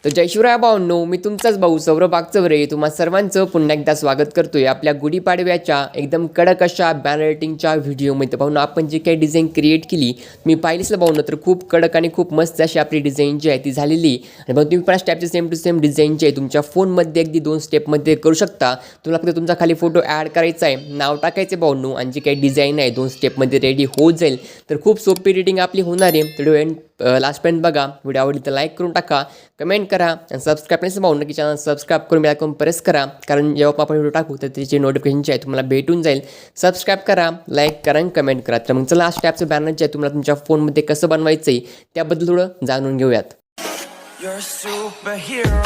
तर जय शिवराय भावांनो, मी तुमचाच भाऊ सौरभ बागचवरे तुम्हा सर्वांचं पुन्हा एकदा स्वागत करतोय आपल्या गुढीपाडव्याच्या एकदम कडक अशा बॅनर रायटिंगच्या व्हिडिओमध्ये. भाऊंनो, आपण जी काही डिझाईन क्रिएट केली मी पाहिलीच भाऊंनो, तर खूप कडक आणि खूप मस्त अशी आपली डिझाईन जी आहे ती झालेली. आणि भाऊ तुम्ही पण स्टेपचे सेम टू सेम डिझाईन जी आहे तुमच्या फोनमध्ये अगदी 2 स्टेपमध्ये करू शकता. तुम्हाला फक्त तुमचा खाली फोटो ॲड करायचा आहे, नाव टाकायचे भाऊंनो, आणि जी काही डिझाईन आहे 2 स्टेपमध्ये रेडी होत जाईल. तर खूप सोपी रेटिंग आपली होणार आहे. व्हिडिओ लास्टपर्यंत बघा. व्हिडिओ आवडली तर लाईक करून टाका, कमेंट करा आणि सबस्क्राईब नसेल भाऊ नक्की चॅनल सबस्क्राईब करून बेल आयकॉन प्रेस करा, कारण जेव्हा आपण व्हिडिओ टाकू तर त्याची नोटिफिकेशन जे आहे तुम्हाला भेटून जाईल. सबस्क्राईब करा, लाईक करा आणि कमेंट करा. तर मग चला स्टॅपचं बॅनर जे आहे तुम्हाला तुमच्या फोनमध्ये कसं बनवायचं आहे त्याबद्दल थोडं जाणून घेऊयात. You're a superhero.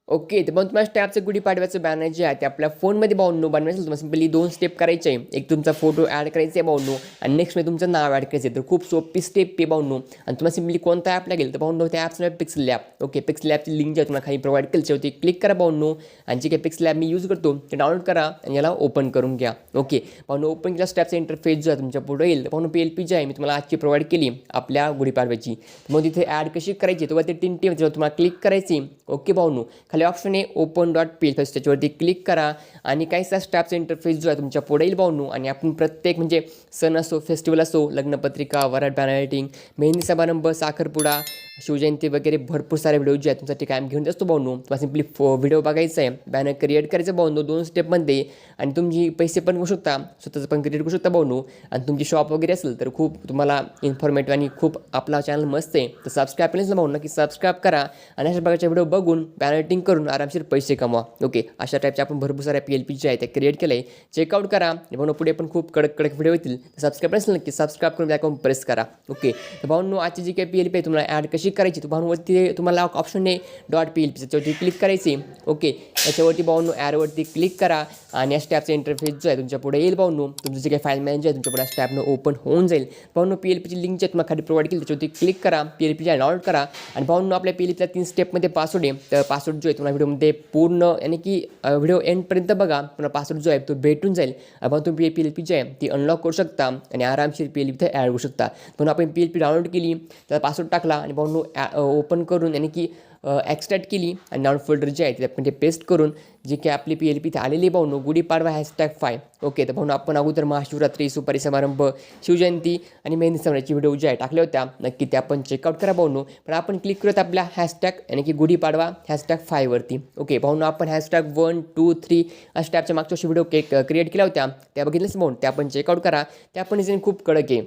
ओके, तर मग तुम्हाला स्टॅपचं गुढीपाडव्याचं बॅनर जे आहे ते आपल्या फोनमध्ये भाऊंनो बनवायचं. तुम्हाला सिम्पली 2 स्टेप करायचे आहे. एक तुमचा फोटो ॲड करायचा आहे भाऊंनो, आणि नेक्स्ट मध्ये तुमचं नाव ॲड करायचं आहे. तर खूप सोपी स्टेप आहे भाऊंनो. आणि तुम्हाला सिम्पली कोणता ॲप लागेल तर भाऊंनो त्या ॲपचं नाव पिक्सल लॅब. ओके, पिक्सल लॅबची लिंक जी आहे तुम्हाला खाली प्रोव्हाइड केली होती, क्लिक करा भाऊंनो, आणि जे काही पिक्सल लॅब मी यूज करतो ते डाउनलोड करा आणि याला ओपन करून घ्या. ओके भाऊंनो, ओपन केला स्टॅपचा इंटरफेस जो आहे तुमच्या पुढे येईल. भाऊंनो PLP जी आहे मी तुम्हाला आजची प्रोव्हाइड केली आपल्या गुढीपाडव्याची. मग तिथे ॲड कशी करायची तर ते 3 टीम तुम्हाला क्लिक करायची. ओके भाऊंनो, खाली ऑप्शन आहे open.pl, त्याच्यावरती क्लिक करा आणि काहीसा स्टॅपचा इंटरफेस जो आहे तुमच्या पुढे येईल भाऊंनो. आणि आपण प्रत्येक म्हणजे सण असो, फेस्टिवल असो, लग्नपत्रिका, वरात बॅनर रायटिंग, मेहंदी समारंभ, साखरपुडा, शिवजयंती वगैरे भरपूर सारे व्हिडिओ जे आहेत तुमच्यासाठी कायम घेऊन असतो भाऊंनो. तुम्हाला सिम्पली व्हिडिओ बघायचा आहे, बॅनर क्रिएट करायचं भाऊंनो 2 स्टेपमध्ये, आणि तुमची पैसे पण करू शकता, स्वतःचं पण क्रिएट करू शकता भाऊंनो. आणि तुमची शॉप वगैरे असेल तर खूप तुम्हाला इन्फॉर्मेटिव्ह आणि खूप आपला चॅनल मस्त आहे. तर सबस्क्राईब केलं ना भाऊंनो की सबस्क्राईब करा आणि अशा प्रकारचे व्हिडिओ बघून बॅनर रायटिंग करून आरामशीर पैसे कमवा. ओके, अशा टाईपचे आपण भरपूर साऱ्या PLP जे आहे ते क्रिएट केलं आहे, चेकआउट करा. भाऊंनो पुढे पण खूप कडक व्हिडिओ येतील. सबस्क्राईब नसेल नक्की सबस्क्राईब करून अकाउंट प्रेस करा. ओके, तर भाऊंनो आजची जी काही PLP आहे तुम्हाला ॲड कशी करायची तर भाऊंवरती तुम्हाला ऑप्शन आहे .plp, त्याच्यावरती क्लिक करायची. ओके, याच्यावरती भाऊंनो ॲडवरती क्लिक करा आणि या स्टॅपचा इंटरफेस जो आहे तुमच्या पुढे येईल भाऊंनो. तुमचं जे काही फाईल मॅनेजर आहे तुमच्या पुढे स्टॅपनं ओपन होऊन जाईल. भाऊंनो PLPची लिंक जी आहे तुम्हाला खाली प्रोव्हाइड केली त्याच्यावरती क्लिक करा, PLP डाउनलोड करा. आणि भाऊंनो आपल्या PLPच्या 3 स्टेपमध्ये पासवर्ड आहे. तर पासवर्ड जो आहे तुम्हाला व्हिडिओमध्ये पूर्ण यानी की व्हिडिओ एंडपर्यंत बघा, पुन्हा पासवर्ड जो आहे तो भेटून जाईल. आपण तुम्ही PLP जी आहे ती अनलॉक करू शकता आणि आरामशीर PLP इथे ॲड करू शकता. म्हणून आपण PLP डाउनलोड केली, त्याचा पासवर्ड टाकला आणि भाऊंनो ओपन करून यानी की एक्स्ट्रॅक्ट केली आणि डाउन फोल्डर जे आहे ते आपण ते पेस्ट करून जी की आपली PLP इथे आलेली भाऊंनो गुढीपाडवा #5. ओके, तर भाऊंनो आपण अगोदर महाशिवरात्री, सुपारी समारंभ, शिवजयंती आणि मेहंदी समारंभाची व्हिडिओ जे आहे टाकल्या होत्या, नक्की त्या आपण चेकआउट करा भाऊंनो. पण आपण क्लिक करूयात आपल्या हॅशटॅग यानी की गुढीपाडवा #5 वरती. ओके भाऊंनो, आपण #1, 2, 3 अशा टॅपच्या मागच्या व्हिडिओ क्रिएट केल्या होत्या, त्या बघितल्याच भाऊन त्या आपण चेकआउट करा. त्या पण डिझाईन खूप कडक आहे.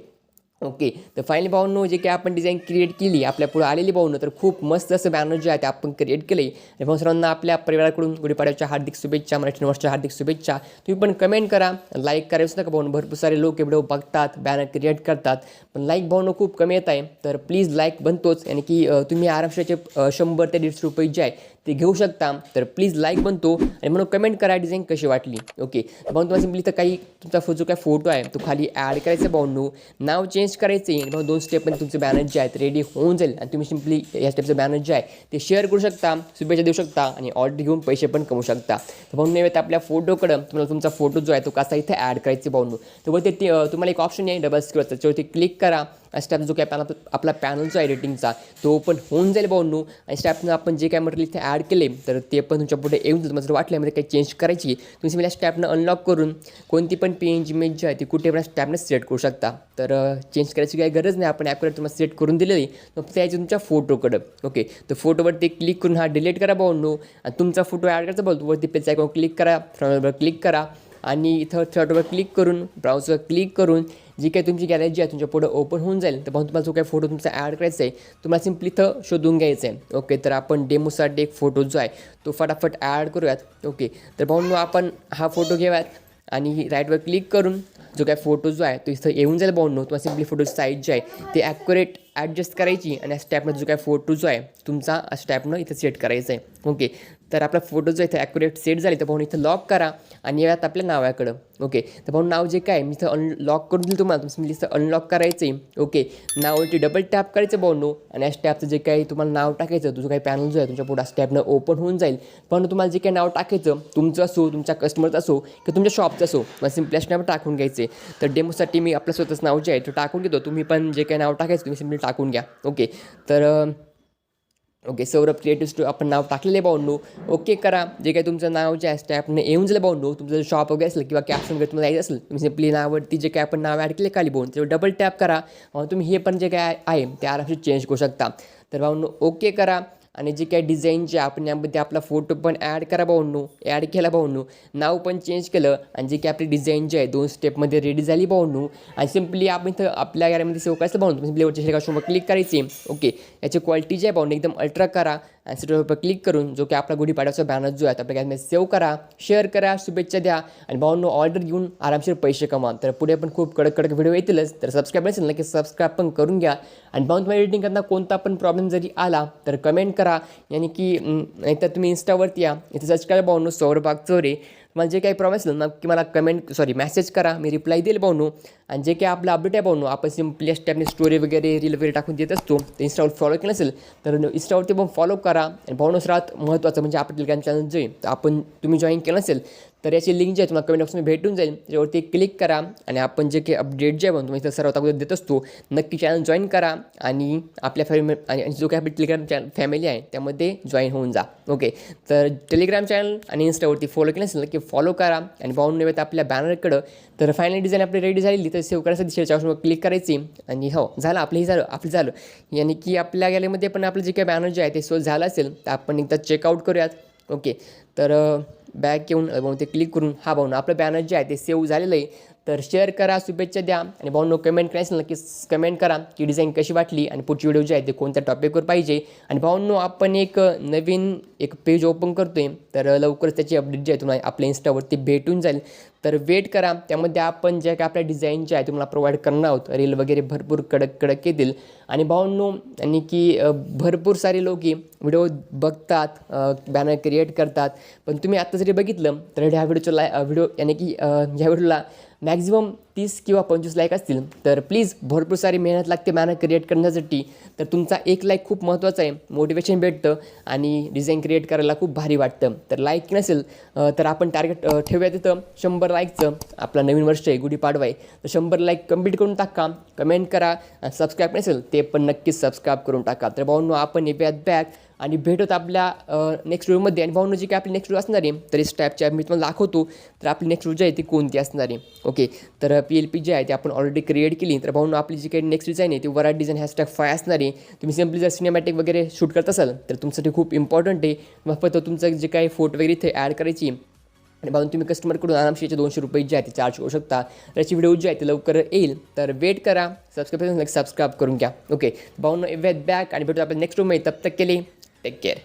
ओके, तर फायनली भाऊंनो जे काही आपण डिझाईन क्रिएट केली आपल्या पुढे आलेली भाऊंनो, तर खूप मस्त असं बॅनर जे आहे ते आपण क्रिएट केलं आहे. आणि भाऊ सर्वांना आपल्या परिवाराकडून गुढीपाडव्याच्या हार्दिक शुभेच्छा, मराठी वर्षाच्या हार्दिक शुभेच्छा. तुम्ही पण कमेंट करा, लाईक करायचं नका भाऊंनो. भरपूर सारे लोक व्हिडिओ बघतात, बॅनर क्रिएट करतात, पण लाईक भाऊंनो खूप कमी येत आहे. तर प्लीज लाईक बनतोच, यानी की तुम्ही आरामशाचे 100 ते 150 रुपये जे आहे ते घेऊ शकता. तर प्लीज लाईक बनतो आणि म्हणून कमेंट करा डिझाईन कशी वाटली. ओके, भाऊ तुम्हाला सिम्पली तर काही तुमचा जो काय फोटो आहे तो खाली ॲड करायचा भाऊंनो, नाव चेंज करायचं आहे. भाऊ 2 स्टेपमध्ये तुमचं बॅनर जे आहे ते रेडी होऊन जाईल आणि तुम्ही सिम्पली या स्टेपचं बॅनर जे आहे ते शेअर करू शकता, शुभेच्छा देऊ शकता आणि ऑर्डर घेऊन पैसे पण कमवू शकता. तर भाऊ नेहमी आपल्या फोटोकडं तुम्हाला तुमचा फोटो जो आहे तो कसा इथे ॲड करायचा भाऊंनो. तर वरती तुम्हाला एक ऑप्शन आहे डबल स्क्रोल, त्याच्यावरती क्लिक करा. स्टॅप जो काय आपला पॅनल जो आहे एडिटिंगचा तो ओपन होऊन जाईल भाऊंनो. आणि स्टॅपनं आपण जे काय मटेरियल इथे ॲड केले तर ते पण तुमच्या पुढे येऊन जाईल. तुम्हाला जर वाटल्यामध्ये काही चेंज करायची तुम्ही मला स्टॅपनं अनलॉक करून कोणती पण PNG इमेज जी आहे ती कुठे पण स्टॅपनं सिलेक्ट करू शकता. तर चेंज करायची काही गरज नाही, आपण ॲपवर तुम्हाला सिलेक्ट करून दिलेली. फक्त यायचं तुमच्या फोटोकडं. ओके, तर फोटोवरती क्लिक करून हा डिलीट करा भाऊंनो आणि तुमचा फोटो ॲड करायचा बोलतो. वरती पेजचा आयकॉन क्लिक करा, फ्रंटवर क्लिक करा आणि इथं थर्डवर क्लिक करून ब्राउझवर क्लिक करून जी काही तुमची गॅलरी जी आहे तुमच्या पुढं ओपन होऊन जाईल. तर भाऊ तुम्हाला जो काही फोटो तुमचा ॲड करायचा आहे तुम्हाला सिम्पली इथं शोधून घ्यायचं आहे. ओके, तर आपण डेमोसाठी एक फोटो जो आहे तो फटाफट ॲड करूयात. ओके, तर भाऊंनो आपण हा फोटो घेऊयात आणि राईटवर क्लिक करून जो काय फोटो जो आहे तो इथं येऊन जाईल भाऊंनो. तुम्हाला सिम्पली फोटोची साईज जी आहे ती ॲक्युरेट ॲडजस्ट करायची आणि या स्टॅपमध्ये जो काय फोटो जो आहे तुमचा स्टॅपनं इथं सेट करायचा आहे. ओके. तर आपला फोटो जो इथे ॲक्युरेट सेट झाली तर पाहून इथं लॉक करा आणि यात आपल्या नावाकडं. ओके. तर पाहून नाव जे काय मी इथं अनलॉक करून दिलं तुम्हाला, तुम्ही इथं अनलॉक करायचं आहे. ओके. नावावरती डबल टॅप करायचं पाहून आणि या टॅपचं जे काही तुम्हाला नाव टाकायचं, तुझं काही पॅनल जो आहे तुमच्या पुढे टॅपनं ओपन होऊन जाईल. पण तुम्हाला जे काही नाव टाकायचं तुमचं असो, तुमच्या कस्टमरचं असो किंवा तुमच्या शॉपचं असो, मला सिम्पली नाव टाकून घ्यायचे. तर डेमोसाठी मी आपलं स्वतःच नाव जे आहे ते टाकून घेतो. तुम्ही पण जे काही नाव टाकायचं तुम्ही सिम्पली टाकून घ्या. ओके. तर ओके, सौरभ क्रिएटिव्ह स्टुडिओ आपण नाव टाकलेलं आहे भाऊंनो. ओके करा. जे काही तुमचं नाव जे आहे टॅपने येऊन जाईल भाऊंनो, तुमचं शॉप वगैरे असेल किंवा कॅप्शन वगैरे तुम्हाला यायचं असेल, तुम्ही सिम्पली नावावरती जे काय आपण नाव ॲड केले खाली भाऊन त्यावर डबल टॅप करा. तुम्ही हे पण जे काय आहे ते आरामशीर चेंज करू शकता. तर भाऊंनो ओके करा आणि जे काही डिझाईनचे आपण यामध्ये आपला फोटो पण ॲड करा भाऊंनो. ॲड केला भाऊंनो, नाव पण चेंज केलं आणि जे काही आपली डिझाईन जे आहे 2 स्टेपमध्ये रेडी झाली भाऊंनो. आणि सिम्पली आपण इथं आपल्या यामध्ये सेव्ह करायचं भाऊंनो. सिम्पली वरच्या ऑप्शनवर क्लिक करायची. ओके. याची क्वालिटी जी आहे भाऊंनो एकदम अल्ट्रा करा आणि सेटवर क्लिक करून जो की आपला गुढीपाडव्याचा बॅनर जो आहे आपल्या यामध्ये सेव्ह करा, शेअर करा, शुभेच्छा द्या आणि भाऊंनो ऑर्डर घेऊन आरामशीर पैसे कमा. तर पुढे पण खूप कडक व्हिडिओ येतीलच. तर सबस्क्राईब नसेल नक्की सबस्क्राईब पण करून घ्या. आणि भाऊन तुम्हाला एडिटिंग करताना कोणता पण प्रॉब्लेम जरी आला तर कमेंट करा. यानी की नाहीतर तुम्ही इन्स्टावरती या, इथे सर्च करा भाऊंनो सौरभ चोरे. मला जे काही प्रॉब्लेम असेल ना की मला मेसेज करा, मी रिप्लाय देईल भाऊंनो. आणि जे काही आपलं अपडेट आहे भाऊंनो, आपण सिम्पली स्टेपने स्टोरी वगैरे रील वगैरे टाकून देत असतो. तर इंस्टावर फॉलो केलं असेल तर इंस्टावरती पण फॉलो करा. आणि भाऊंनो सर्वात महत्त्वाचं म्हणजे आपलं टेलिग्राम चॅनल जे आहे तर तुम्ही जॉईन केलं असेल तर याची लिंक जी आहे तुम्हाला कमेंट बॉक्समध्ये भेटून जाईल. त्याच्यावरती क्लिक करा आणि आपण जे काही अपडेट जे आहे तुम्ही इथं सर्वात अगोदर देत असतो, नक्की चॅनल जॉईन करा आणि आपल्या आणि जो काही आपली टेलिग्राम फॅमिली आहे त्यामध्ये जॉईन होऊन जा. ओके. तर टेलिग्राम चॅनल आणि इंस्टावरती फॉलो केलं असेल नक्की फॉलो करा. आणि भाऊंनो येत आपल्या बॅनरकडं. तर फायनल डिझाईन आपली रेडी झालेली तर सेव्ह करायचं शेअरच्या ऑप्शनवर क्लिक करायची आणि हो झालं आपलं झालं. यानी की आपल्या गॅलरीमध्ये पण आपलं जे काही बॅनर जे आहे ते सेव्ह झालं असेल तर आपण एकदा चेकआउट करूयात. ओके. तर बॅक येऊन ते क्लिक करून हा भाऊंनो आपलं बॅनर जे आहे ते सेव्ह झालेलं आहे. तर शेअर करा, शुभेच्छा द्या आणि भाऊंनो कमेंट करायचं नक्की कमेंट करा की डिझाईन कशी वाटली आणि पुढची व्हिडिओ जे आहे ते कोणत्या टॉपिकवर पाहिजे. आणि भाऊंनो आपण एक नवीन पेज ओपन करतो आहे तर लवकरच त्याची अपडेट जे आहे तुम्हाला आपल्या इंस्टावरती भेटून जाईल. तर वेट करा. त्यामध्ये आपण जे काय आपल्या डिझाईन जे आहे तुम्हाला प्रोव्हाइड करणार आहोत, रील वगैरे भरपूर कडक येतील. आणि भाऊंनो आणि की भरपूर सारे लोक व्हिडिओ बघतात, बॅनर क्रिएट करतात, पण तुम्ही आत्ता जरी बघितलं तर ह्या व्हिडिओ यानी की ह्या व्हिडिओला मॅक्झिमम 30 किंवा 25 लाईक असतील. तर प्लीज भरपूर सारी मेहनत लागते बॅनर क्रिएट करण्यासाठी. तर तुमचा एक लाईक खूप महत्त्वाचा आहे, मोटिवेशन भेटतं आणि डिझाईन क्रिएट करायला खूप भारी वाटतं. तर लाईक नसेल तर आपण टार्गेट ठेवूया तिथं 100 लाईकचं. आपला नवीन वर्ष आहे, गुढीपाडवा आहे, तर 100 लाईक कंप्लीट करून टाका. कमेंट करा. सबस्क्राईब नसेल ते पण नक्कीच सबस्क्राईब करून टाका. तर भाऊंनो आपण येऊयात बॅक आणि भेटत आपल्या नेक्स्ट व्हिडिओमध्ये. आणि भाऊंनो जी काय आपली नेक्स्ट व्हिडिओ असणार आहे तर इस टाईपची मी तुम्हाला दाखवतो. तर आपली नेक्स्ट व्हिडिओ जी आहे ती कोणती असणार आहे. ओके. तर PLP जी आहे ती आपण ऑलरेडी क्रिएट केली. तर भाऊंनो आपली जी काही नेक्स्ट डिझाईन आहे ती वराट डिझाईन #5 असणार आहे. तुम्ही सिम्पली जर सिनेमॅटिक वगैरे शूट करत असाल तर तुमच्यासाठी खूप इम्पॉर्टंट आहे. मग फक्त तुमचं जे काही फोटो वगैरे इथे ॲड करायची आणि भाऊन तुम्ही कस्टमरकडून आरामशीचे 200 रुपये जे आहे ते चार्ज करू शकता. त्याची व्हिडिओ जी आहे ती लवकर येईल. तर वेट करा. सबस्क्राईब करून घ्या. ओके. भाऊंनो वेट बॅक आणि भेटू आपल्या नेक्स्ट रूममध्ये. तब तक केले टेक केअर.